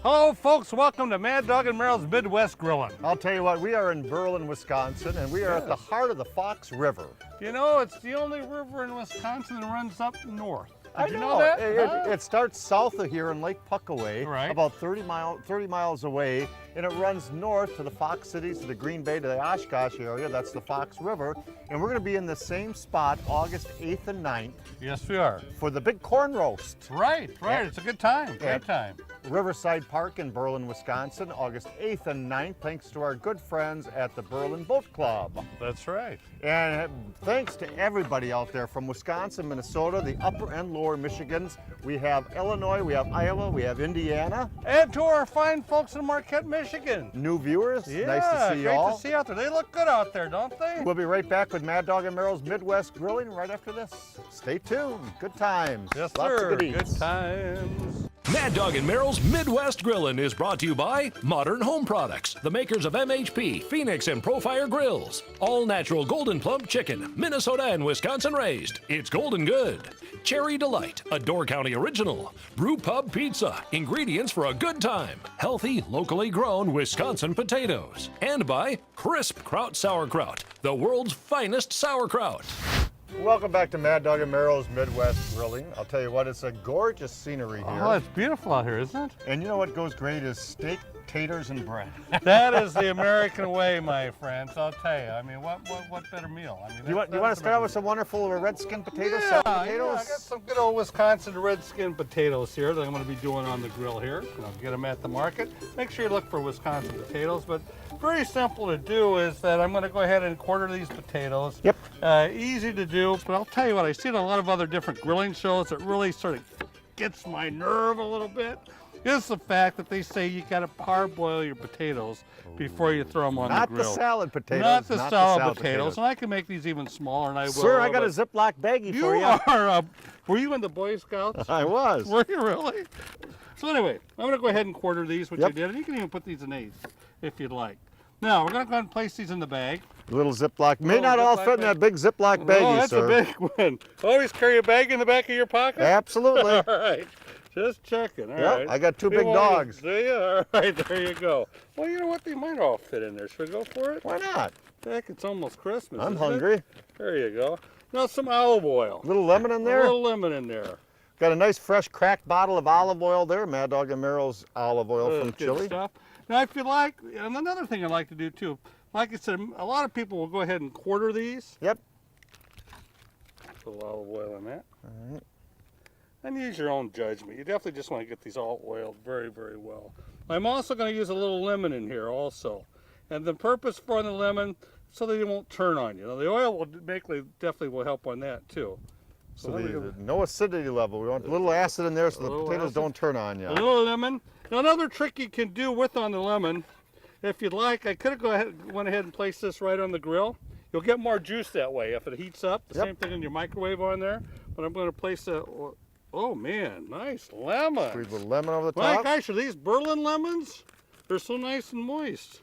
Hello, folks. Welcome to Mad Dog and Merrill's Midwest Grillin'. I'll tell you what, we are in Berlin, Wisconsin, and we are at the heart of the Fox River. You know, it's the only river in Wisconsin that runs up north. Did you I know that? It starts south of here in Lake Puckaway, Right. about 30 miles away, and it runs north to the Fox Cities, to the Green Bay, to the Oshkosh area. That's the Fox River. And we're going to be in the same spot August 8th and 9th Yes, we are. for the big corn roast. Right. Yeah. It's a good time. Yeah. Great time. Riverside Park in Berlin, Wisconsin, August 8th and 9th, thanks to our good friends at the Berlin Boat Club. That's right. And thanks to everybody out there from Wisconsin, Minnesota, the upper and lower Michigans. We have Illinois, we have Iowa, we have Indiana. And to our fine folks in Marquette, Michigan. New viewers, Yeah, nice to see you all. great to see you out there. They look good out there, don't they? We'll be right back with Mad Dog and Merrill's Midwest Grilling right after this. Stay tuned. Good times. Yes, Lots sir. of good eats. Good times. Mad Dog and Merrill's Midwest Grillin' is brought to you by Modern Home Products, the makers of MHP, Phoenix, and Profire Grills. All natural Golden Plump chicken, Minnesota and Wisconsin raised. It's golden good. Cherry Delight, a Door County original. Brew Pub Pizza, ingredients for a good time. Healthy, locally grown Wisconsin potatoes. And by Crisp Kraut Sauerkraut, the world's finest sauerkraut. Welcome back to Mad Dog and Merrill's Midwest Grilling. I'll tell you what, it's a gorgeous scenery here. Oh, it's beautiful out here, isn't it? And you know what goes great is steak, taters, and bread. That is the American way, my friends. I'll tell you. I mean, what better meal? I mean, You want to start out with some wonderful red skin potatoes, Yeah, sour potatoes? I got some good old Wisconsin red skin potatoes here that I'm going to be doing on the grill here. I'll get them at the market. Make sure you look for Wisconsin potatoes, but very simple to do is that I'm going to go ahead and quarter these potatoes. Yep. Easy to do, but I'll tell you what, I see in a lot of other different grilling shows that really sort of gets my nerve a little bit. Is the fact that they say you got to parboil your potatoes before you throw them on the grill. Not the salad potatoes. Not the salad potatoes. And I can make these even smaller, and I will. Sir, I got a Ziploc baggie You for you. are. Were you in the Boy Scouts? I was. Were you really? So anyway, I'm going to go ahead and quarter these, which I Yep. did, and you can even put these in eighths if you'd like. Now we're going to go ahead and place these in the bag. Little Ziploc. May Little not all Ziploc fit in bag. that big Ziploc baggie, Oh, that's sir. a big one. Always carry a bag in the back of your pocket. Absolutely. All right. Just checking. All Yep, right. I got two We big want to- dogs. Do you? All right, there you go. Well, you know what? They might all fit in there. Should we go for it? Why not? Heck, it's almost Christmas. I'm isn't it? hungry. There you go. Now some olive oil. Little lemon in A there. little lemon in there. Got a nice fresh cracked bottle of olive oil there. Mad Dog and Merrill's olive oil from Good Chile. stuff. Now, if you like, and another thing I like to do too, like I said, a lot of people will go ahead and quarter these. Yep. Put a little olive oil in that. All right. And use your own judgment. You definitely just want to get these all oiled very, very well. I'm also going to use a little lemon in here also. And the purpose for the lemon, so that it won't turn on you. Now, the oil will definitely will help on that too. So let me the, go- no acidity level. We want a little acid in there so A the little potatoes acid. don't turn on you. A little lemon. Now, another trick you can do with on the lemon, if you'd like, I could have went ahead and placed this right on the grill. You'll get more juice that way if it heats up. The Yep. same thing in your microwave on there. But I'm going to place a, oh man, nice lemon. Squeeze a little lemon over the My top. gosh, are these Berlin lemons? They're so nice and moist.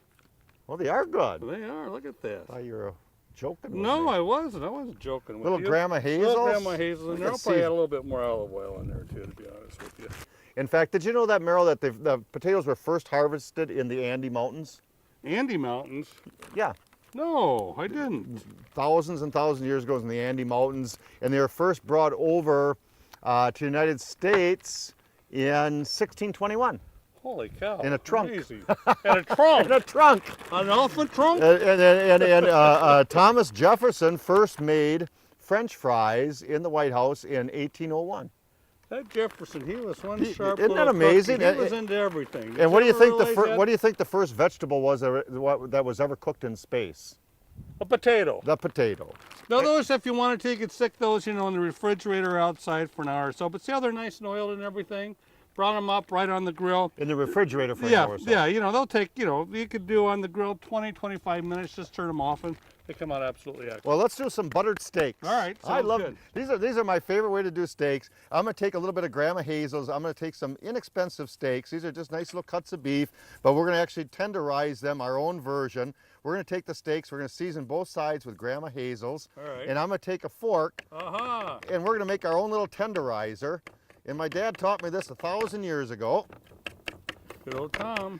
Well, they are good. They are, look at that. Thought you were joking with No, me. I wasn't joking with Little you. Grandma Hazel's? Little Grandma Hazel in there. I'll Let's probably see. add a little bit more olive oil in there too, to be honest with you. In fact, did you know that, Merrill, that the potatoes were first harvested in the Andes Mountains? Andy Mountains? Yeah. No, I didn't. Thousands and thousands of years ago in the Andes Mountains, and they were first brought over to the United States in 1621 Holy cow. In a trunk. Amazing. In a trunk. in a trunk. An elephant trunk? And Thomas Jefferson first made French fries in the White House in 1801. That Jefferson, he was one Isn't sharp that little amazing? cookie. He was into everything. And what do you ever think realize what do you think the first vegetable was that was ever cooked in space? A potato. The potato. Now those, if you wanted to, you could stick those, in the refrigerator outside for an hour or so. But see how they're nice and oiled and everything? Brown them up right on the grill. In the refrigerator for an Yeah, hour or so. yeah, they'll take, you could do on the grill 20, 25 minutes, just turn them off and they come out absolutely excellent. Well, let's do some buttered steaks. All right, I sounds love good. these are my favorite way to do steaks. I'm gonna take a little bit of Grandma Hazel's. I'm gonna take some inexpensive steaks. These are just nice little cuts of beef, but we're gonna actually tenderize them our own version. We're gonna take the steaks. We're gonna season both sides with Grandma Hazel's. All right. And I'm gonna take a fork Aha. and we're gonna make our own little tenderizer. And my dad taught me this 1,000 years ago. Good old Tom.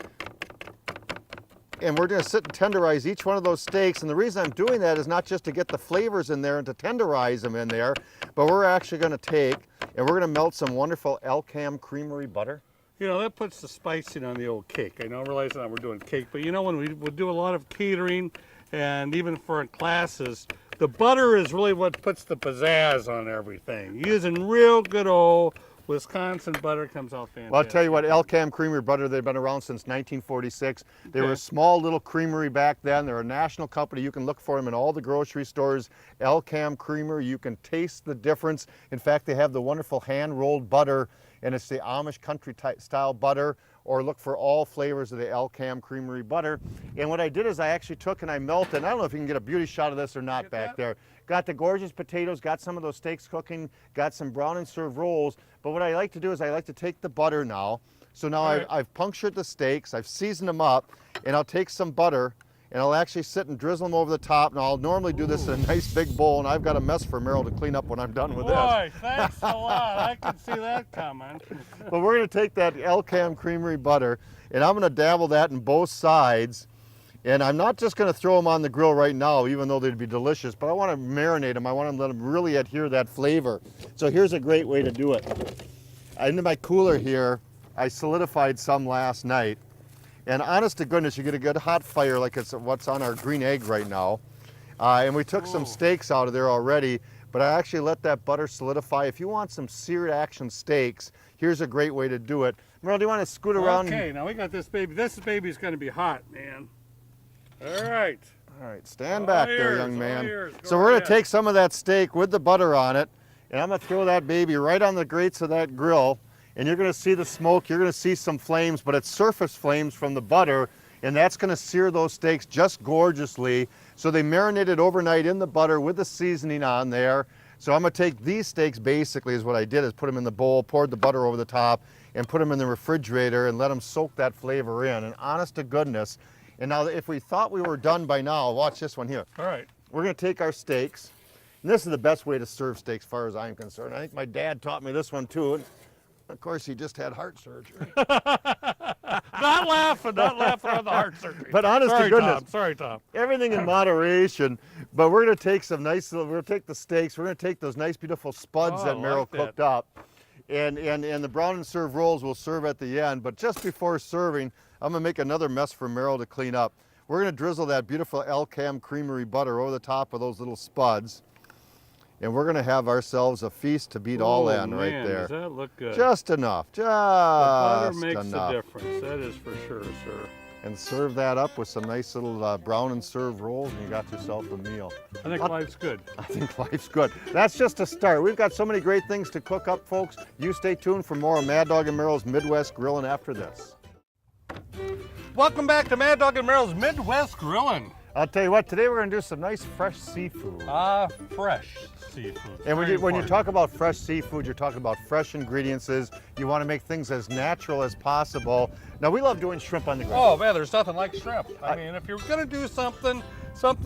And we're going to sit and tenderize each one of those steaks. And the reason I'm doing that is not just to get the flavors in there and to tenderize them in there, but we're actually going to take and we're going to melt some wonderful Elcam Creamery butter. You know, that puts the spicing on the old cake. I don't realize that we're doing cake, but you know, when we would do a lot of catering and even for classes, the butter is really what puts the pizzazz on everything. Using real good old Wisconsin butter comes out fantastic. Well, I'll tell you what, Elcam Creamery butter, they've been around since 1946. They were a small little creamery back then. They're a national company. You can look for them in all the grocery stores. Elcam Creamery, you can taste the difference. In fact, they have the wonderful hand-rolled butter, and it's the Amish country style butter, or look for all flavors of the Elcam Creamery butter. And what I did is I actually took and I melted, I don't know if you can get a beauty shot of this or not back there. Got the gorgeous potatoes, got some of those steaks cooking, got some brown and serve rolls. But what I like to do is I like to take the butter now. So now I've punctured the steaks, I've seasoned them up, and I'll take some butter and I'll actually sit and drizzle them over the top. Now I'll normally do this in a nice big bowl, and I've got a mess for Merrill to clean up when I'm done with this. Boy, thanks a lot. I can see that coming. But we're going to take that Elcam Creamery butter, and I'm going to dabble that in both sides. And I'm not just going to throw them on the grill right now, even though they'd be delicious, but I want to marinate them. I want to let them really adhere that flavor. So here's a great way to do it. Into my cooler here, I solidified some last night. And honest to goodness, you get a good hot fire like it's what's on our green egg right now. And we took some steaks out of there already, but I actually let that butter solidify. If you want some seared action steaks, here's a great way to do it. Merle, do you want to scoot around? Okay, now we got this baby. This baby's going to be hot, man. All right. All right, stand back there, young man. Go So we're going to ahead. take some of that steak with the butter on it, and I'm going to throw that baby right on the grates of that grill. And you're going to see the smoke, you're going to see some flames, but it's surface flames from the butter, and that's going to sear those steaks just gorgeously. So they marinated overnight in the butter with the seasoning on there. So I'm going to take these steaks, basically is what I did, is put them in the bowl, poured the butter over the top, and put them in the refrigerator and let them soak that flavor in. And honest to goodness, and now if we thought we were done by now, watch this one here. All right. We're going to take our steaks, and this is the best way to serve steaks as far as I'm concerned. I think my dad taught me this one too. Of course, he just had heart surgery. Not laughing on the heart surgery. But honest to goodness, Tom. Sorry, Tom. everything in moderation. But we're going to take some nice, we're going to take the steaks, we're going to take those nice, beautiful spuds Oh, that I Merrill like that. cooked up. And the brown and serve rolls we'll serve at the end. But just before serving, I'm going to make another mess for Merrill to clean up. We're going to drizzle that beautiful Elcam Creamery butter over the top of those little spuds. And we're going to have ourselves a feast to beat all in right man, there. Does that look good? Just enough, just the butter makes enough. a difference. That is for sure, sir. And serve that up with some nice little brown and serve rolls, and you got yourself a meal. I think life's good. I think life's good. That's just a start. We've got so many great things to cook up, folks. You stay tuned for more of Mad Dog and Merrill's Midwest Grillin' after this. Welcome back to Mad Dog and Merrill's Midwest Grillin'. I'll tell you what, today we're going to do some nice fresh seafood. Fresh seafood. And when Very you important. talk about fresh seafood, you're talking about fresh ingredients. You want to make things as natural as possible. Now, we love doing shrimp on the grill. Oh man, there's nothing like shrimp. I mean, if you're gonna do something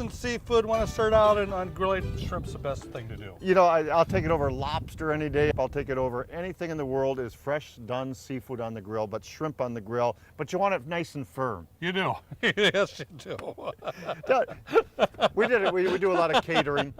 seafood, want to start out on grilled shrimp's the best thing to do. You know, I'll take it over lobster any day. I'll take it over anything in the world is fresh done seafood on the grill, but shrimp on the grill. But you want it nice and firm. You do. Yes, you do. We did it. We do a lot of catering.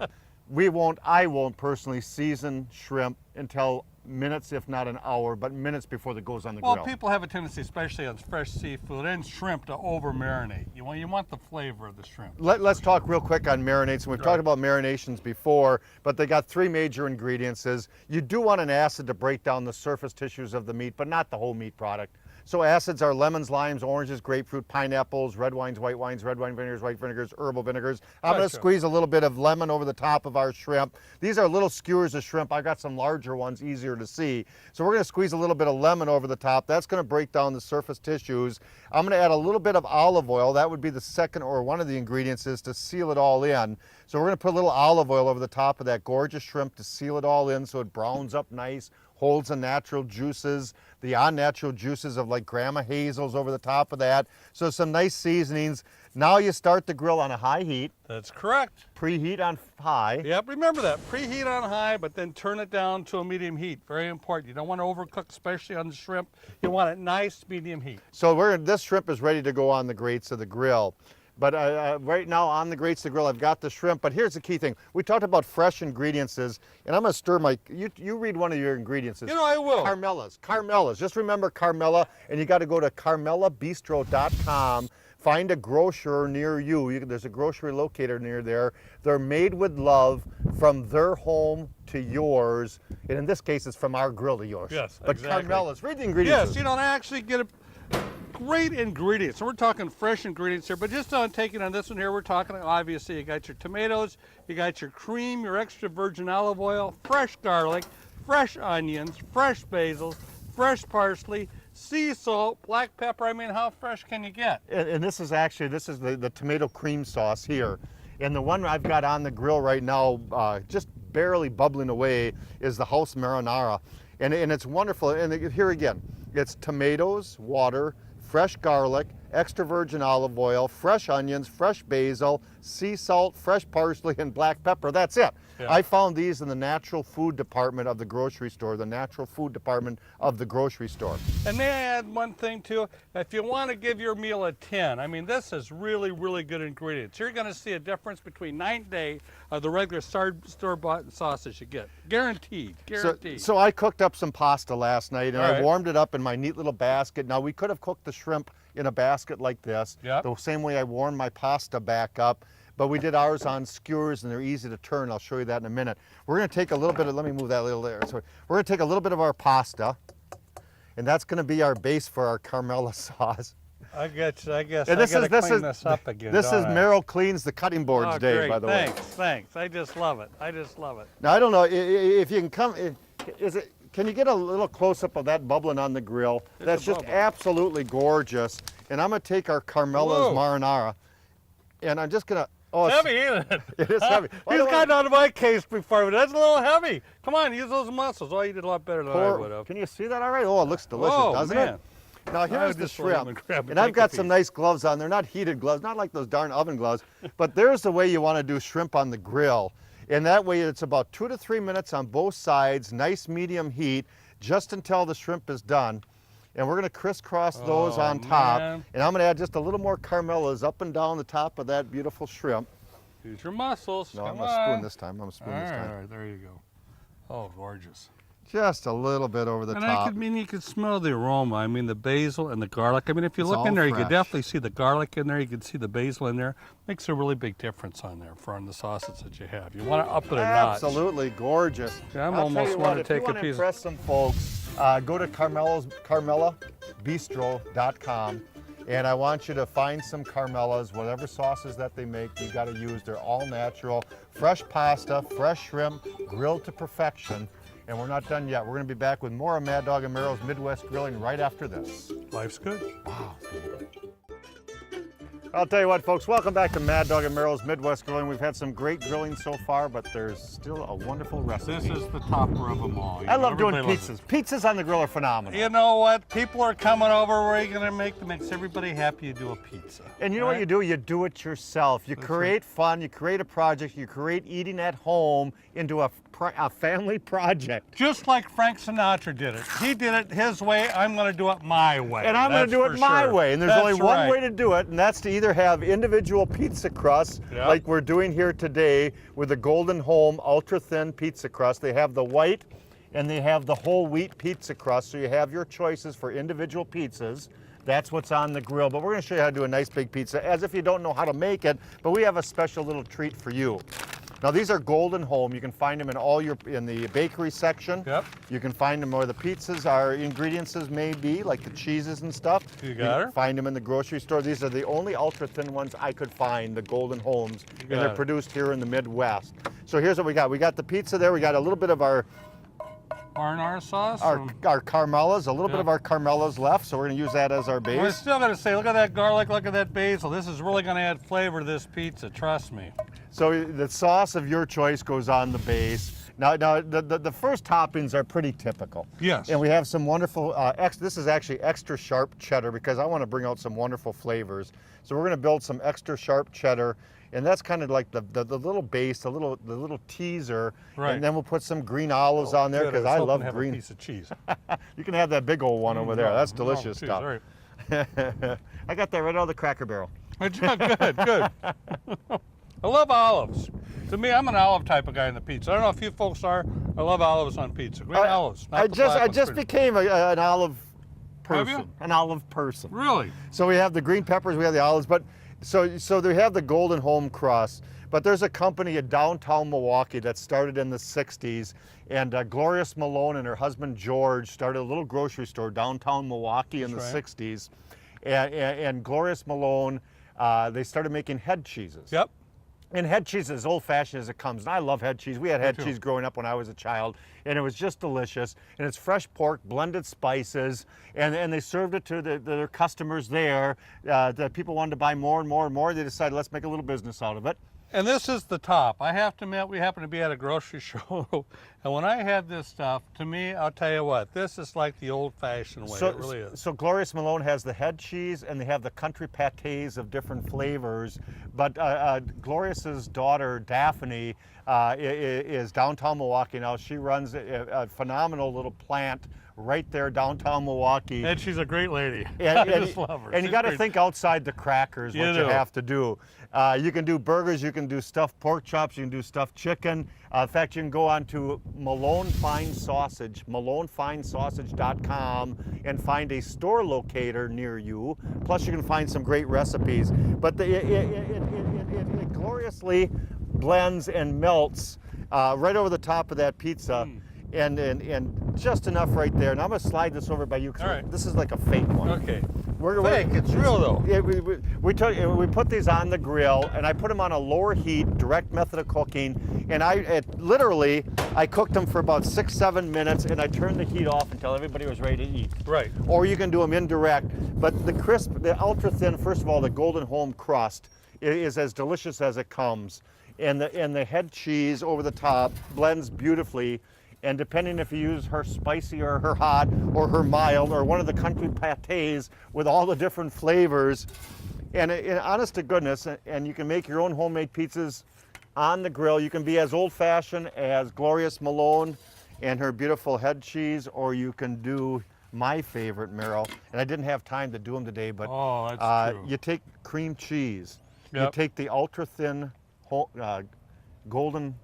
I won't personally season shrimp until minutes, if not an hour, but minutes before it goes on the Well, grill. people have a tendency, especially on fresh seafood and shrimp, to over marinate. You want the flavor of the shrimp. Let's talk real quick on marinades. And we've talked about marinations before, but they got three major ingredients. You do want an acid to break down the surface tissues of the meat, but not the whole meat product. So acids are lemons, limes, oranges, grapefruit, pineapples, red wines, white wine vinegars, white vinegars, herbal vinegars. I'm going to squeeze a little bit of lemon over the top of our shrimp. These are little skewers of shrimp. I've got some larger ones, easier to see. So we're going to squeeze a little bit of lemon over the top. That's going to break down the surface tissues. I'm going to add a little bit of olive oil. That would be the second or one of the ingredients is to seal it all in. So we're going to put a little olive oil over the top of that gorgeous shrimp to seal it all in so it browns up nice. holds the natural juices, the unnatural juices of like Grandma Hazel's over the top of that. So some nice seasonings. Now you start the grill on a high heat, That's correct. preheat on high. Yep, remember that. Preheat on high, but then turn it down to a medium heat. Very important. You don't want to overcook, especially on the shrimp. You want it nice, medium heat. So this shrimp is ready to go on the grates of the grill. But right now on the grates of the grill, I've got the shrimp. But here's the key thing. We talked about fresh ingredients, and I'm going to stir my, you read one of your ingredients. You know, I will. Carmelas. Just remember Carmela, and you got to go to carmelabistro.com. Find a grocer near you. There's a grocery locator near there. They're made with love from their home to yours. And in this case, it's from our grill to yours. Yes, but exactly. Carmelas, read the ingredients. Yes, you know, I actually get great ingredients. So we're talking fresh ingredients here, but just on taking on this one here, we're talking, obviously, you got your tomatoes, you got your cream, your extra virgin olive oil, fresh garlic, fresh onions, fresh basil, fresh parsley, sea salt, black pepper. I mean, how fresh can you get? And this is the tomato cream sauce here. And the one I've got on the grill right now, just barely bubbling away, is the House Marinara. And it's wonderful. And here again, it's tomatoes, water, fresh garlic, extra virgin olive oil, fresh onions, fresh basil, sea salt, fresh parsley, and black pepper. That's it. Yeah. I found these in the natural food department of the grocery store, And may I add one thing too? If you want to give your meal a 10, I mean, this is really, really good ingredients. You're going to see a difference between night and day of the regular store-bought sauces you get. Guaranteed, guaranteed. So I cooked up some pasta last night, and All I right. warmed it up in my neat little basket. Now, we could have cooked the shrimp in a basket like this, Yep. the same way I warmed my pasta back up, but we did ours on skewers, and they're easy to turn. I'll show you that in a minute. We're going to take a little bit of, let me move that a little there. So we're going to take a little bit of our pasta, and that's going to be our base for our Carmela sauce. I guess And I got to clean this up again. This is don't I? Merrill Cleans the Cutting Boards Oh, Day, great. by the way. Thanks. I just love it. I just love it. Now, I don't know if you can come, can you get a little close-up of that bubbling on the grill? That's just bubble. absolutely gorgeous. And I'm gonna take our Carmela's Whoa. marinara, and I'm just gonna, oh, It's heavy, isn't it? it is heavy. Why He's don't I gotten out of my case before, but that's a little heavy. Come on, use those muscles. Oh, you did a lot better than I would have. Can you see that all right? Oh, it looks delicious, Oh, doesn't man. it? Now here's the just let him shrimp, grab and I've take a got some piece. nice gloves on. They're not heated gloves, not like those darn oven gloves, but there's the way you want to do shrimp on the grill. And that way it's about 2 to 3 minutes on both sides, nice medium heat, just until the shrimp is done. And we're going to crisscross those Oh, on top. man. And I'm going to add just a little more Carmelas up and down the top of that beautiful shrimp. Use your muscles. No, I'm Come going to spoon on. this time. I'm going to spoon All this right, time. all right, there you go. Oh, gorgeous. Just a little bit over the And top. you could smell the aroma. I mean, the basil and the garlic. I mean, if you It's look in all there, you fresh. could definitely see the garlic in there. You can see the basil in there. Makes a really big difference on there for the sauces that you have. You want to up it a notch. Absolutely gorgeous. Yeah, I'm I'll almost tell you wanting what, to if take you a want piece. impress some folks, go to carmelabistro.com, and I want you to find some Carmelas, whatever sauces that they make, you got to use. They're all natural, fresh pasta, fresh shrimp, grilled to perfection. And we're not done yet. We're going to be back with more of Mad Dog and Merrill's Midwest Grilling right after this. Life's good. I'll tell you what, folks, welcome back to Mad Dog and Merrill's Midwest Grilling. We've had some great grilling so far, but there's still a wonderful recipe. This is the topper of them all. You I know, love doing everybody loves pizzas. Pizzas on the grill are phenomenal. it. You know what? People are coming over. Where are you going to make them? Makes everybody happy. You do a pizza. And you know what you do? You do it yourself. You create fun, you create a project, you create eating at home into a family project. Just like Frank Sinatra did it. He did it his way. I'm going to do it my way. And I'm going to do That's it for my sure. way. And there's That's only one right. way to do it, and that's to either have individual pizza crusts, Yep. like we're doing here today with the Golden Home Ultra Thin Pizza Crust. They have the white and they have the whole wheat pizza crust, so you have your choices for individual pizzas. That's what's on the grill, but we're going to show you how to do a nice big pizza, as if you don't know how to make it, but we have a special little treat for you. Now these are Golden Home. You can find them in the bakery section. Yep. You can find them where the pizzas are, ingredients may be, like the cheeses and stuff. You got can her. find them in the grocery store. These are the only ultra thin ones I could find, the Golden Homes, and got they're it. produced here in the Midwest. So here's what we got. We got the pizza there. We got a little bit of our Marinara sauce. Carmelas, a little bit Yeah. of our Carmelas left, so we're going to use that as our We're base. still going to say, look at that garlic, look at that basil. This is really going to add flavor to this pizza. Trust me. So the sauce of your choice goes on the base. Now the first toppings are pretty typical. Yes. And we have some wonderful, this is actually extra sharp cheddar because I want to bring out some wonderful flavors. So we're going to build some extra sharp cheddar, and that's kind of like the little base, the little teaser. Right. And then we'll put some green olives on there Good, because was I hoping love to have green. a piece of cheese. You can have that big old one over there. No, That's no, delicious cheese, stuff. all right. I got that right out of the Cracker Barrel. Good, good. I love olives. To me, I'm an olive type of guy in the pizza. I don't know if you folks are. I love olives on pizza. Green olives. Not I the black ones, just pretty. became an olive Have you? person. An olive person. Really? So we have the green peppers, we have the olives, but so they have the Golden Home Crust. But there's a company in downtown Milwaukee that started in the 60s, and Glorious Malone and her husband George started a little grocery store downtown Milwaukee in the That's right. 60s. And Glorious Malone, they started making head cheeses. Yep. And head cheese is as old-fashioned as it comes. And I love head cheese. We had head too. cheese growing up when I was a child, and it was just delicious. And it's fresh pork, blended spices, and they served it to their customers there. The people wanted to buy more and more and more. They decided, let's make a little business out of it. And this is the top. I have to admit, we happen to be at a grocery show, and when I had this stuff, to me, I'll tell you what, this is like the old-fashioned way. It really is. So Glorious Malone has the head cheese, and they have the country pâtés of different flavors. But Glorious's daughter, Daphne, is downtown Milwaukee now. She runs a phenomenal little plant right there downtown Milwaukee. And she's a great lady. And, I and- just love her. and you She's got to great. think outside the crackers, You what you do. have to do. You can do burgers, you can do stuffed pork chops, you can do stuffed chicken. In fact, you can go on to Malone Fine Sausage, malonefinesausage.com, and find a store locator near you. Plus, you can find some great recipes. But it gloriously blends and melts right over the top of that pizza. And just enough right there. And I'm gonna slide this over by you because All right. this is like a fake one. Okay. We're, Fake, it's real though. Yeah, we put these on the grill, and I put them on a lower heat, direct method of cooking, and I cooked them for about 6-7 minutes, and I turned the heat off until everybody was ready to eat. Right. Or you can do them indirect, but the crisp, the ultra thin, first of all, the Golden Home crust is as delicious as it comes, and the head cheese over the top blends beautifully. And depending if you use her spicy or her hot or her mild or one of the country pâtés with all the different flavors, and honest to goodness, and you can make your own homemade pizzas on the grill. You can be as old-fashioned as Glorious Malone and her beautiful head cheese, or you can do my favorite, Merrill. And I didn't have time to do them today, but Oh, that's true. you take cream cheese, you Yep. take the ultra-thin Golden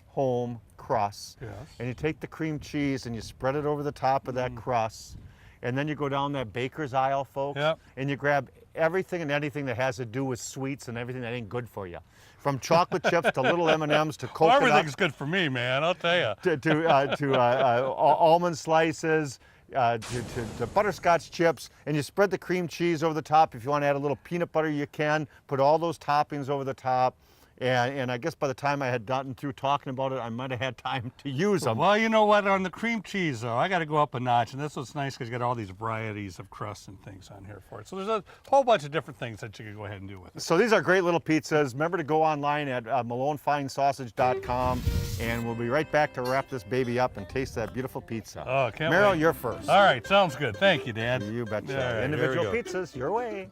Home crust, Yes. and you take the cream cheese and you spread it over the top of that crust, and then you go down that baker's aisle, folks, Yep. and you grab everything and anything that has to do with sweets and everything that ain't good for you, from chocolate chips to little M&Ms to Well, coconut everything's good for me, man. I'll tell you. to almond slices. To butterscotch chips, and you spread the cream cheese over the top. If you want to add a little peanut butter, you can. Put all those toppings over the top. And I guess by the time I had gotten through talking about it, I might have had time to use them. Well, you know what? On the cream cheese, though, I got to go up a notch. And this was nice because you got all these varieties of crusts and things on here for it. So there's a whole bunch of different things that you can go ahead and do with it. So these are great little pizzas. Remember to go online at malonefinesausage.com, and we'll be right back to wrap this baby up and taste that beautiful pizza. Oh, can't Merrill, wait. you're first. All right, sounds good. Thank you, Dad. You betcha. All right, here we Individual go. pizzas, your way.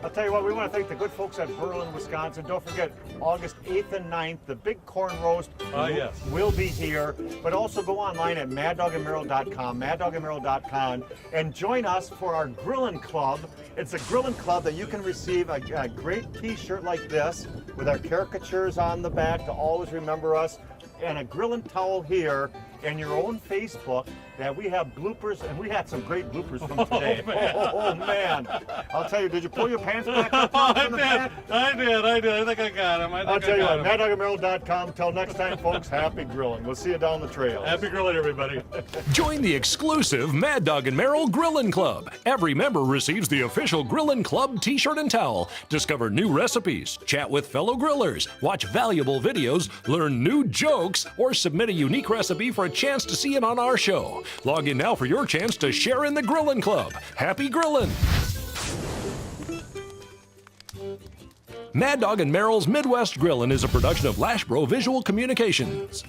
I'll tell you what, we want to thank the good folks at Berlin, Wisconsin. Don't forget, August 8th and 9th, the big corn roast yes. will be here. But also go online at maddogandmerrill.com, maddogandmerrill.com, and join us for our Grillin' Club. It's a Grillin' Club that you can receive a great t-shirt like this with our caricatures on the back to always remember us, and a Grillin' towel here, and your own Facebook that we have bloopers, and we had some great bloopers from today. Oh, man. I'll tell you, did you pull your pants back up from the back? I did. I think I got him. I'll tell you what, maddogandmerrill.com. Till next time, folks, happy grilling. We'll see you down the trail. Happy grilling, everybody. Join the exclusive Mad Dog and Merrill Grillin' Club. Every member receives the official Grillin' Club t-shirt and towel. Discover new recipes, chat with fellow grillers, watch valuable videos, learn new jokes, or submit a unique recipe for a chance to see it on our show. Log in now for your chance to share in the Grillin' Club. Happy grillin'! Mad Dog and Merrill's Midwest Grillin' is a production of Lashbro Visual Communications.